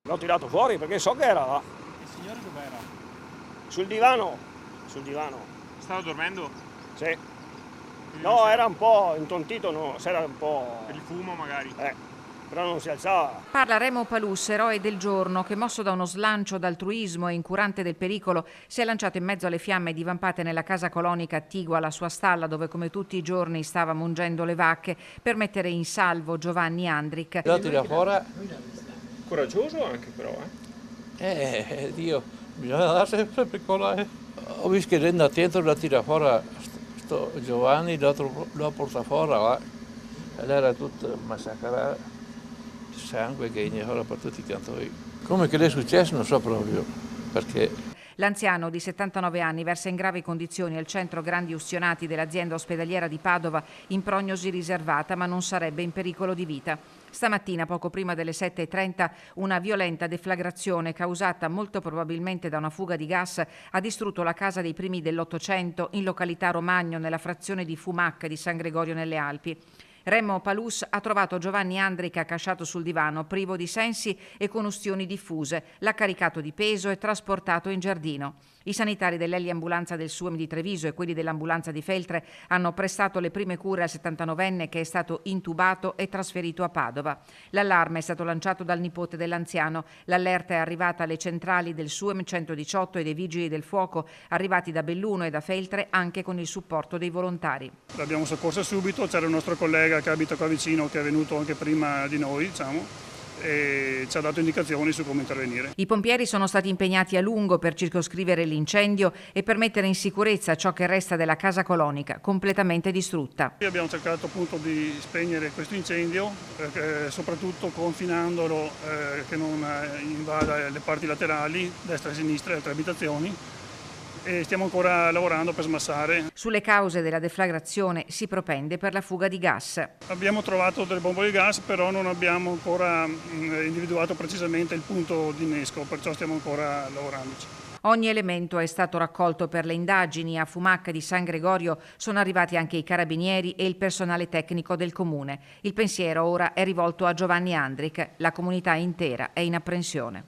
L'ho tirato fuori perché so che era là. Il signore dov'era? Sul divano. Sul divano. Stava dormendo? Sì. Quindi No, era un po' intontito, no, si era un po'. per il fumo magari. Però non si alzava. Parla Remo Palus, eroe del giorno, che mosso da uno slancio d'altruismo e incurante del pericolo si è lanciato in mezzo alle fiamme divampate nella casa colonica attigua alla sua stalla, dove come tutti i giorni stava mungendo le vacche, per mettere in salvo Giovanni Andric. Lo tira fuori. Coraggioso anche però, Dio, bisogna dare sempre piccola. Ho visto che rende attento da tirare fuori sto Giovanni, lo porta fuori là. Ed era tutto massacrato, sangue che ignora per tutti i cantoni. Come che le è successo non so proprio, perché. L'anziano di 79 anni versa in gravi condizioni al centro grandi ustionati dell'azienda ospedaliera di Padova in prognosi riservata, ma non sarebbe in pericolo di vita. Stamattina, poco prima delle 7:30, una violenta deflagrazione causata molto probabilmente da una fuga di gas ha distrutto la casa dei primi dell'Ottocento in località Romagno, nella frazione di Fumac di San Gregorio nelle Alpi. Remo Palus ha trovato Giovanni Andric accasciato sul divano, privo di sensi e con ustioni diffuse. L'ha caricato di peso e trasportato in giardino. I sanitari dell'eliambulanza del SUEM di Treviso e quelli dell'ambulanza di Feltre hanno prestato le prime cure al 79enne, che è stato intubato e trasferito a Padova. L'allarme è stato lanciato dal nipote dell'anziano. L'allerta è arrivata alle centrali del SUEM 118 e dei vigili del fuoco arrivati da Belluno e da Feltre, anche con il supporto dei volontari. L'abbiamo soccorsa subito, c'era il nostro collega che abita qua vicino, che è venuto anche prima di noi, diciamo, e ci ha dato indicazioni su come intervenire. I pompieri sono stati impegnati a lungo per circoscrivere l'incendio e per mettere in sicurezza ciò che resta della casa colonica, completamente distrutta. Abbiamo cercato appunto di spegnere questo incendio, soprattutto confinandolo che non invada le parti laterali, destra e sinistra, delle tre abitazioni. E stiamo ancora lavorando per smassare. Sulle cause della deflagrazione si propende per la fuga di gas. Abbiamo trovato delle bombole di gas, però non abbiamo ancora individuato precisamente il punto di innesco, perciò stiamo ancora lavorandoci. Ogni elemento è stato raccolto per le indagini. A Fumac di San Gregorio sono arrivati anche i carabinieri e il personale tecnico del comune. Il pensiero ora è rivolto a Giovanni Andric. La comunità intera è in apprensione.